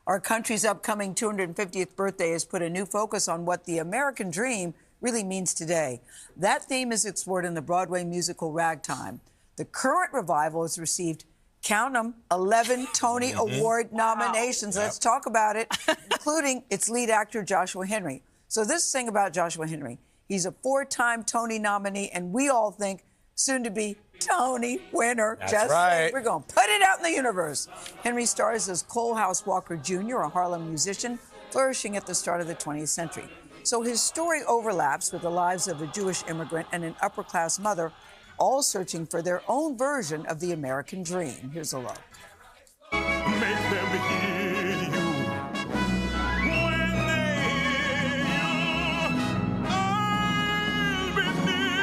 Our country's upcoming 250th birthday has put a new focus on what the American dream really means today. That theme is explored in the Broadway musical Ragtime. The current revival has received, count them, 11 Tony Award nominations. Wow. Let's talk about it, including its lead actor, Joshua Henry. So this thing about Joshua Henry, he's a 4-time Tony nominee, and we all think soon-to-be Tony winner. That's Just right. We're going to put it out in the universe. Henry stars as Cole House Walker Jr., a Harlem musician flourishing at the start of the 20th century. So his story overlaps with the lives of a Jewish immigrant and an upper-class mother, all searching for their own version of the American dream. Here's a look. Make them hear you when they hear you. I'll be near you.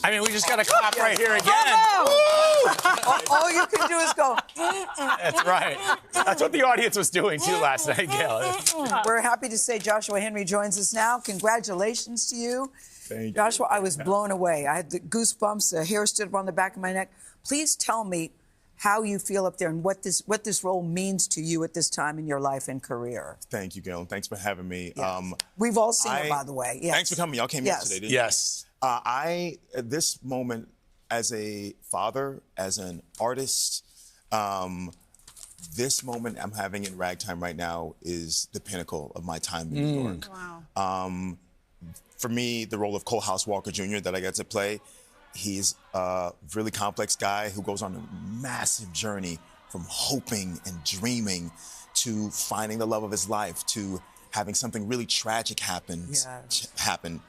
I mean, we just got to clap right here again. All you can do is go. That's right. That's what the audience was doing, too, last night, Gayle. We're happy to say Joshua Henry joins us now. Congratulations to you. Thank you. Joshua, I was blown away. I had the goosebumps, the hair stood up on the back of my neck. Please tell me how you feel up there and what this role means to you at this time in your life and career. Thank you, Gayle. Thanks for having me. Yes. We've all seen it, by the way. Yes. Thanks for coming. Y'all came yesterday, didn't you? Yes. This moment, as a father, as an artist, this moment I'm having in Ragtime right now is the pinnacle of my time in New York. Wow. For me, the role of Cole House Walker Jr. that I get to play, he's a really complex guy who goes on a massive journey from hoping and dreaming to finding the love of his life, to having something really tragic happen.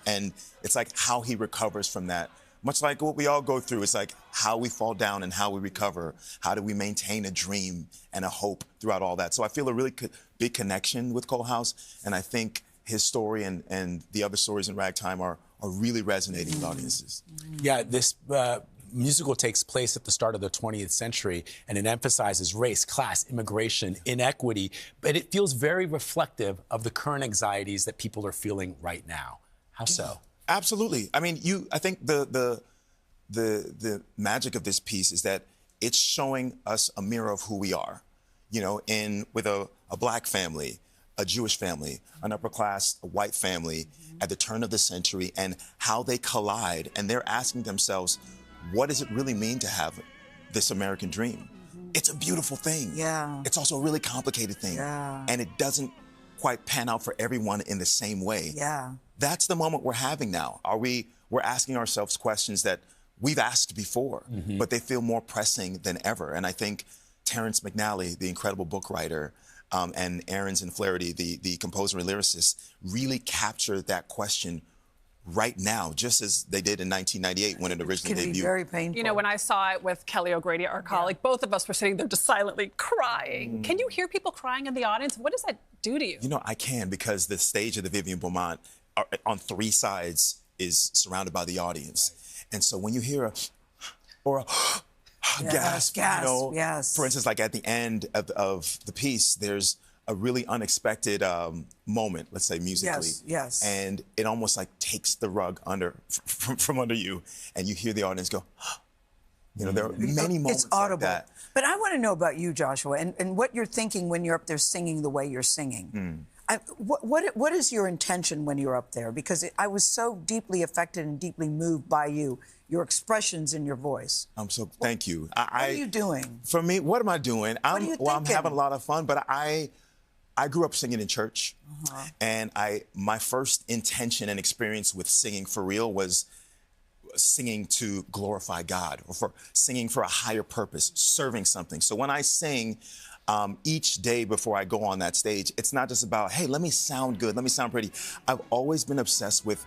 And it's like how he recovers from that. Much like what we all go through, it's like how we fall down and how we recover. How do we maintain a dream and a hope throughout all that? So I feel a really big connection with Cole House, and I think his story and the other stories in Ragtime are really resonating with audiences. Yeah, this musical takes place at the start of the 20th century, and it emphasizes race, class, immigration, inequity, but it feels very reflective of the current anxieties that people are feeling right now. How so? Absolutely. I mean, I think the magic of this piece is that it's showing us a mirror of who we are. You know, with a black family, a Jewish family, an upper class, a white family at the turn of the century, and how they collide, and they're asking themselves, what does it really mean to have this American dream? It's a beautiful thing. Yeah. It's also a really complicated thing. Yeah. And it doesn't quite pan out for everyone in the same way. Yeah. That's the moment we're having now. We're asking ourselves questions that we've asked before, but they feel more pressing than ever. And I think Terrence McNally, the incredible book writer, and Aarons and Flaherty, the composer and lyricist, really captured that question right now, just as they did in 1998 when it originally debuted. It can be very painful. You know, when I saw it with Kelly O'Grady, our colleague, both of us were sitting there just silently crying. Can you hear people crying in the audience? What does that do to you? You know, I can, because the stage of the Vivian Beaumont on 3 sides is surrounded by the audience. And so when you hear a gasp, you know, for instance, like at the end of the piece, there's a really unexpected moment, let's say musically. Yes. And it almost like takes the rug from under you, and you hear the audience go, you know, there are many moments it's audible. like that. But I want to know about you, Joshua, and what you're thinking when you're up there singing the way you're singing. What is your intention when you're up there? Because I was so deeply affected and deeply moved by you, your expressions in your voice. Thank you. What are you doing? For me, what am I doing? What are you I'm thinking? having a lot of fun, but I grew up singing in church, and my first intention and experience with singing for real was singing to glorify God, or for singing for a higher purpose, serving something. So when I sing, each day before I go on that stage, it's not just about, hey, let me sound good, let me sound pretty. I've always been obsessed with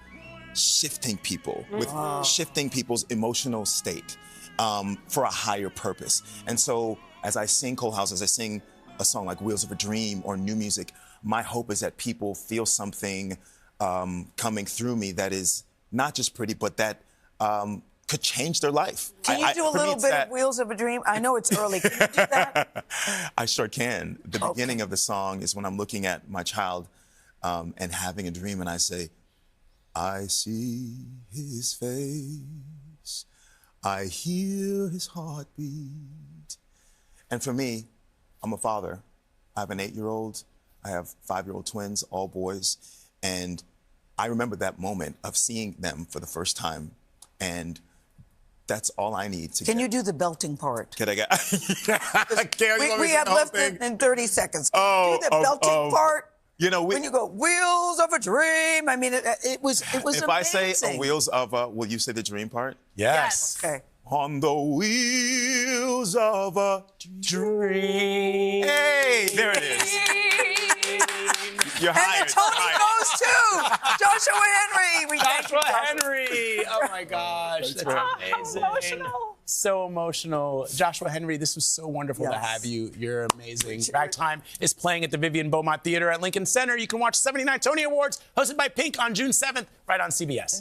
shifting people, with shifting people's emotional state for a higher purpose. And so as I sing Cole House, as I sing a song like Wheels of a Dream or new music, my hope is that people feel something coming through me that is not just pretty, but that could change their life. Can you do a for me, little it's bit that- of Wheels of a Dream? I know it's early. Can you do that? I sure can. The Okay. beginning of the song is when I'm looking at my child and having a dream, and I say, I see his face, I hear his heartbeat. And for me, I'm a father. I have an 8-year-old, I have 5-year-old twins, all boys, and I remember that moment of seeing them for the first time, and that's all I need to Can get. you do the belting part? Can I get? Gayle, you want me We to do have the whole left thing? in 30 seconds. Can you do the belting part? You know, When you go, Wheels of a Dream. I mean, it was if amazing. I say wheels of a, will you say the dream part? Yes. Okay. On the wheels of a Dream. Hey, there it is. You're And hired. the Tony You're goes to Joshua Henry. We thank you, Joshua Joshua. Henry. Oh my gosh, that's amazing. Emotional. So emotional. Joshua Henry, this was so wonderful to Yes. have you. You're amazing. Ragtime is playing at the Vivian Beaumont Theater at Lincoln Center. You can watch 79 Tony Awards hosted by Pink on June 7th right on CBS.